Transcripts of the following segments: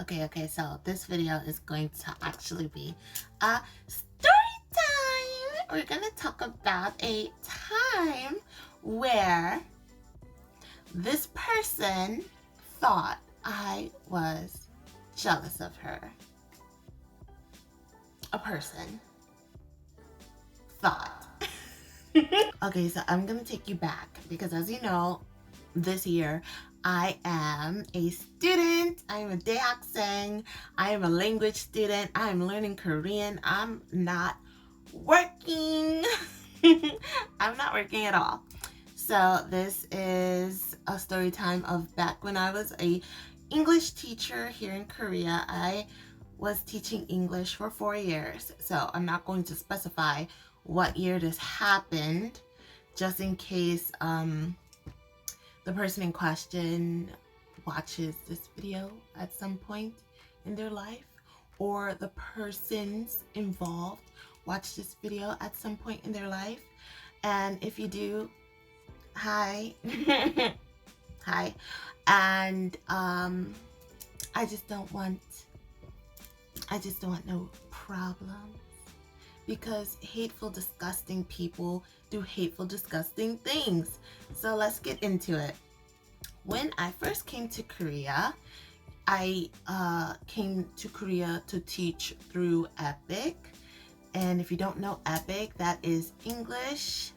Okay, so this video is going to actually be a story time. We're gonna talk about a time where this person thought I was jealous of her. A person thought. Okay, so I'm gonna take you back because, as you know, this year I am a student. I am a 대학생. I am a language student. I am learning Korean. I'm not working. I'm not working at all. So this is a story time of back when I was a English teacher here in Korea. I was teaching English for 4 years. So I'm not going to specify what year this happened, just in case the person in question watches this video at some point in their life, or the persons involved watch this video at some point in their life. And if you do, hi. Hi. And I just don't want no problems, because hateful, disgusting people do hateful, disgusting things. So let's get into it. When I first came to Korea, I came to Korea to teach through EPIK. And if you don't know EPIK, that is English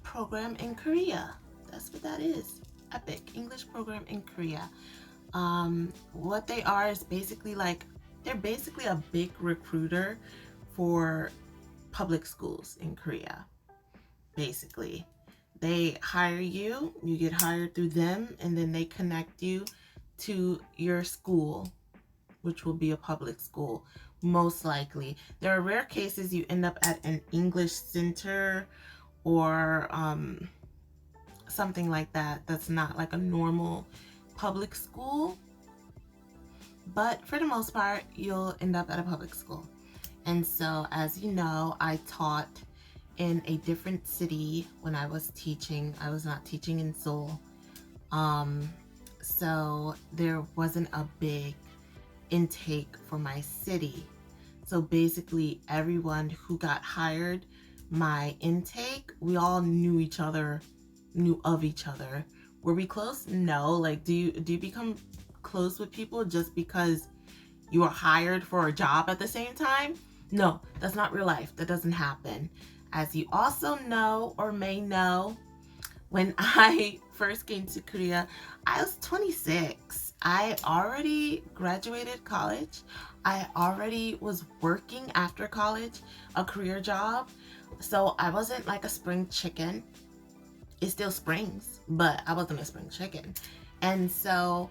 program in Korea. That's what that is. EPIK, English program in Korea. What they are is basically they're basically a big recruiter for public schools in Korea. Basically, they hire you, you get hired through them, and then they connect you to your school, which will be a public school, most likely. There are rare cases you end up at an English center or something like that. That's not like a normal public school. But for the most part, you'll end up at a public school. And so, as you know, I taught in a different city when I was teaching. I was not teaching in Seoul. So there wasn't a big intake for my city. So basically, everyone who got hired, my intake, we all knew each other, knew of each other. Were we close? No. Like, do you become close with people just because you are hired for a job at the same time? No, that's not real life. That doesn't happen. As you also know or may know, when I first came to Korea, I was 26. I already graduated college. I already was working after college, a career job. So I wasn't like a spring chicken. It still springs, but I wasn't a spring chicken. And so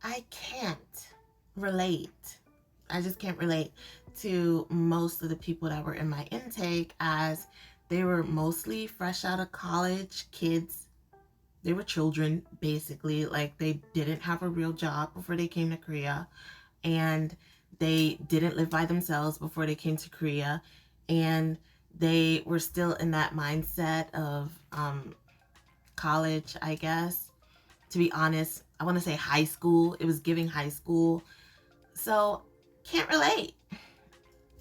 I can't relate. I just can't relate to most of the people that were in my intake, as they were mostly fresh out of college kids. They were children, basically. Like, they didn't have a real job before they came to Korea, and they didn't live by themselves before they came to Korea, and they were still in that mindset of college, I guess. To be honest, I want to say high school. It was giving high school. So, can't relate.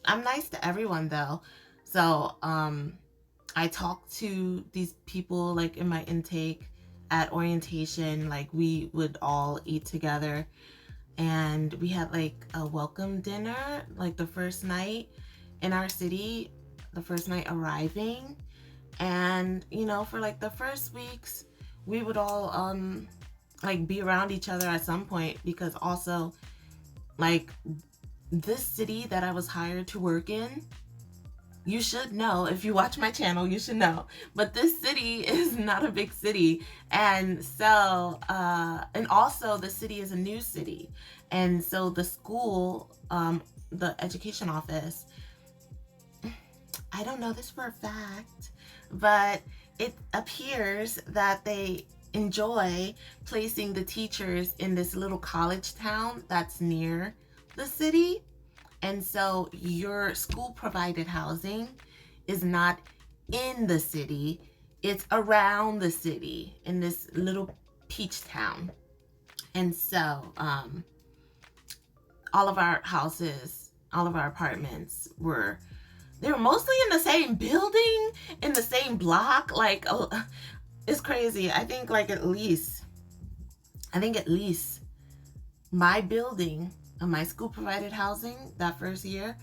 I'm nice to everyone, though. So, I talked to these people, like, in my intake at orientation. Like, we would all eat together. And we had, like, a welcome dinner, like, the first night in our city, the first night arriving. And, you know, for, like, the first weeks, we would all, like, be around each other at some point, because also, like, this city that I was hired to work in, you should know, if you watch my channel, you should know, but this city is not a big city. And so, and also the city is a new city. And so the school, the education office, I don't know this for a fact, but it appears that they enjoy placing the teachers in this little college town that's near the city. And so your school provided housing is not in the city, it's around the city in this little peach town. And so all of our houses, all of our apartments they were mostly in the same building, in the same block. Like, oh, it's crazy. I think at least my building, my school provided housing that first year,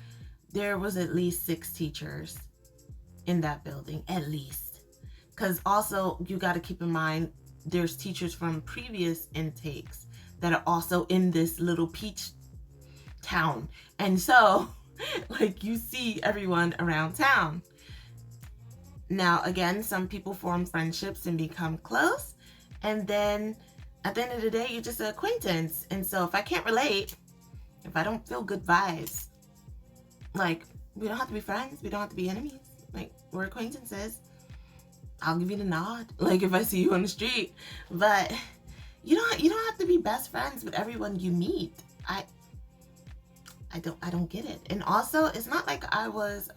there was at least 6 teachers in that building, at least. Because also, you got to keep in mind, there's teachers from previous intakes that are also in this little peach town. And so, like, you see everyone around town. Now, again, some people form friendships and become close. And then at the end of the day, you're just an acquaintance. And so if I can't relate, if I don't feel good vibes, like, we don't have to be friends. We don't have to be enemies. Like, we're acquaintances. I'll give you the nod, like, if I see you on the street. But you don't have to be best friends with everyone you meet. I don't get it. And also, it's not like I was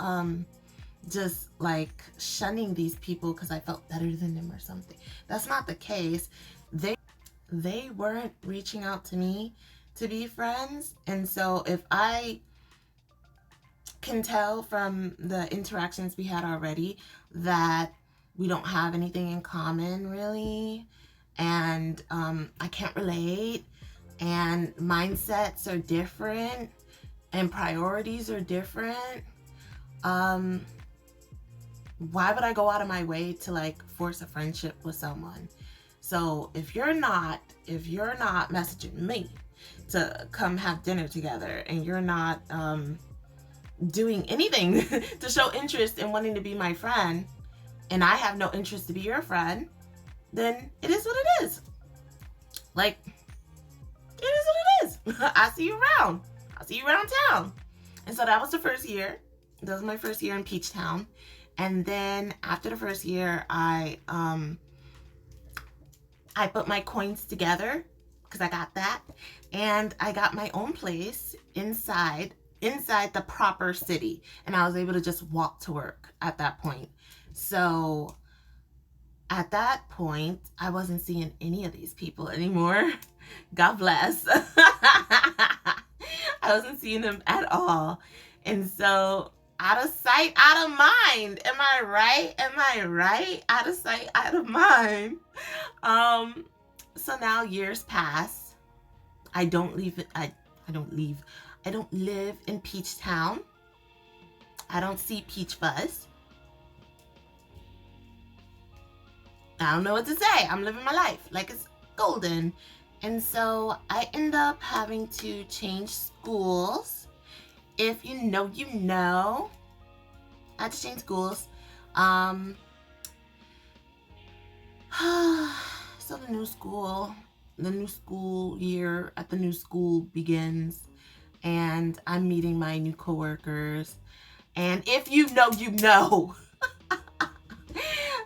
just like shunning these people because I felt better than them or something. That's not the case. They weren't reaching out to me to be friends. And so if I can tell from the interactions we had already that we don't have anything in common really, and I can't relate, and mindsets are different, and priorities are different, why would I go out of my way to like force a friendship with someone? So if you're not messaging me to come have dinner together, and you're not doing anything to show interest in wanting to be my friend, and I have no interest to be your friend, then it is what it is. Like, it is what it is. I see you around. I'll see you around town. And so that was the first year. That was my first year in Peach Town. And then after the first year, I put my coins together because I got that, and I got my own place inside the proper city, and I was able to just walk to work at that point. So at that point, I wasn't seeing any of these people anymore. God bless. I wasn't seeing them at all. And so, out of sight, out of mind. Am I right? Am I right? Out of sight, out of mind. So now years pass. I don't live in Peach Town. I don't see Peach Fuzz. I don't know what to say. I'm living my life like it's golden. And so I end up having to change schools. If you know, you know. I had to change schools. So the new school year at the new school begins, and I'm meeting my new coworkers. And if you know, you know.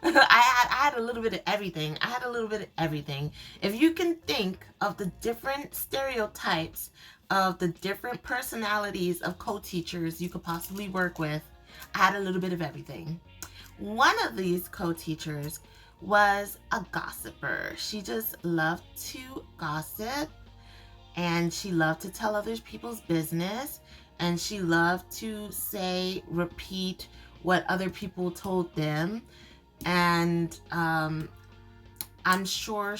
I had a little bit of everything. If you can think of the different stereotypes of the different personalities of co-teachers you could possibly work with, I had a little bit of everything. One of these co-teachers was a gossiper. She just loved to gossip, and she loved to tell other people's business, and she loved to repeat what other people told them. And I'm sure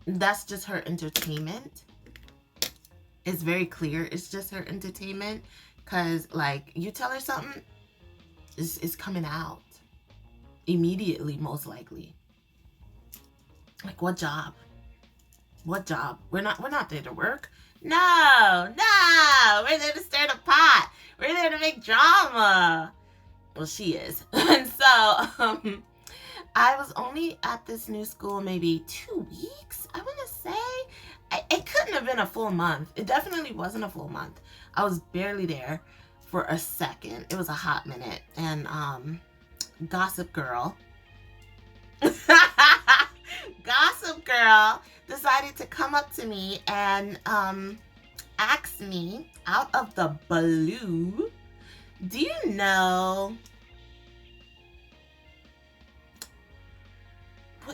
that's just her entertainment. It's very clear it's just her entertainment, because like, you tell her something, it's coming out immediately, most likely. Like, what job? We're not there to work. No, we're there to stir the pot. We're there to make drama. Well, she is. And so I was only at this new school maybe 2 weeks, I want to say. It couldn't have been a full month. It definitely wasn't a full month. I was barely there for a second. It was a hot minute. And Gossip Girl decided to come up to me and ask me out of the blue, do you know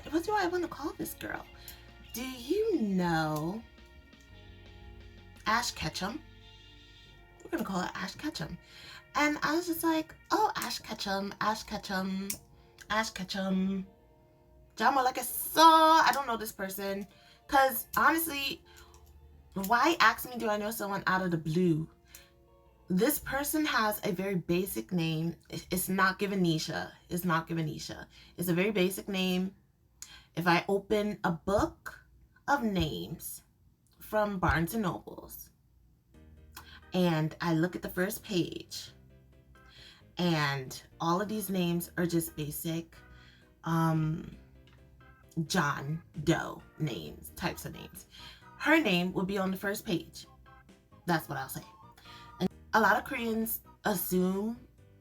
what do I want to call this girl? Do you know Ash Ketchum? We're gonna call it Ash Ketchum. And I was just like, oh, Ash Ketchum, Ash Ketchum, Ash Ketchum. Jama, like I saw, I don't know this person. Because honestly, why ask me, do I know someone out of the blue? This person has a very basic name. It's not given NiSha. It's not given NiSha. It's a very basic name. If I open a book of names from Barnes & Nobles and I look at the first page and all of these names are just basic John Doe names, types of names. Her name will be on the first page. That's what I'll say. And a lot of Koreans assume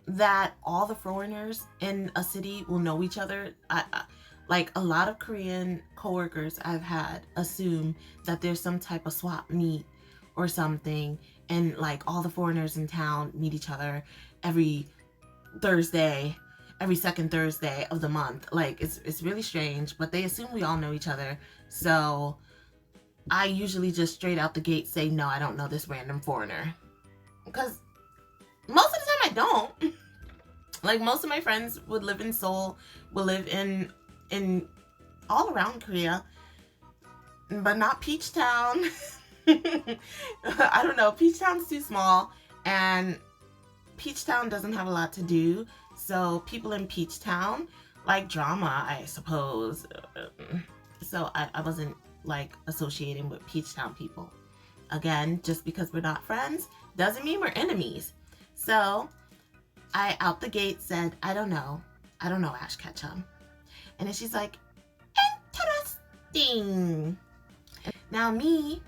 that all the foreigners in a city will know each other. Like a lot of Korean coworkers I've had assume that there's some type of swap meet or something, and like all the foreigners in town meet each other every Thursday, every second Thursday of the month. Like it's really strange, but they assume we all know each other. So I usually just straight out the gate say, no, I don't know this random foreigner. Because most of the time I don't. Like most of my friends would live in Seoul, would live in all around Korea, but not Peachtown. I don't know, Peachtown's too small and Peachtown doesn't have a lot to do. So people in Peachtown like drama, I suppose. So I wasn't like associating with Peachtown people. Again, just because we're not friends doesn't mean we're enemies. So I out the gate said, I don't know Ash Ketchum. And then she's like, interesting. Now me,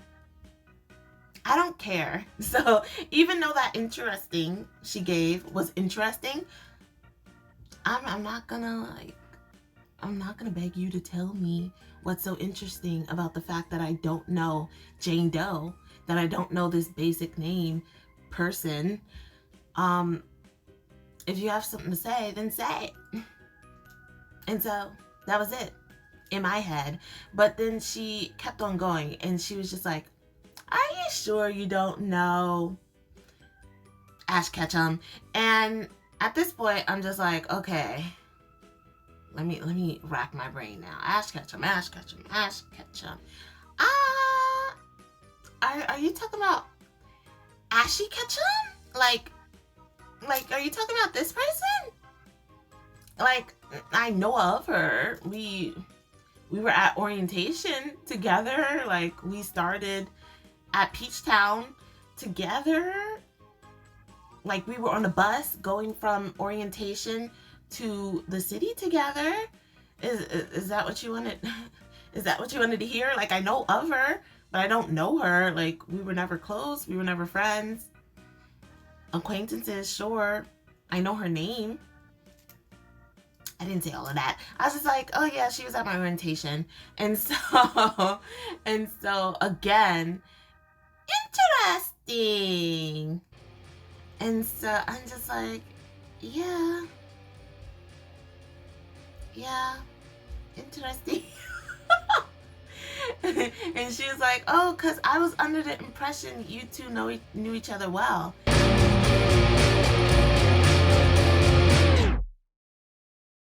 I don't care. So even though that interesting she gave was interesting, I'm not gonna beg you to tell me what's so interesting about the fact that I don't know Jane Doe, that I don't know this basic name person. If you have something to say, then say it. And so that was it in my head. But then she kept on going and she was just like, are you sure you don't know Ash Ketchum? And at this point, I'm just like, okay, let me rack my brain now. Ash Ketchum, Ash Ketchum, Ash Ketchum. Are you talking about Ashy Ketchum? Like, are you talking about this person? Like, I know of her. We were at orientation together. Like, we started at Peachtown together. Like, we were on a bus going from orientation to the city together. Is that what you wanted? Is that what you wanted to hear? Like, I know of her, but I don't know her. Like, we were never close. We were never friends. Acquaintances, sure. I know her name. I didn't say all of that. I was just like, oh yeah, she was at my orientation. And so again, interesting. And so I'm just like, yeah, interesting. And she was like, oh, because I was under the impression you two knew each other well.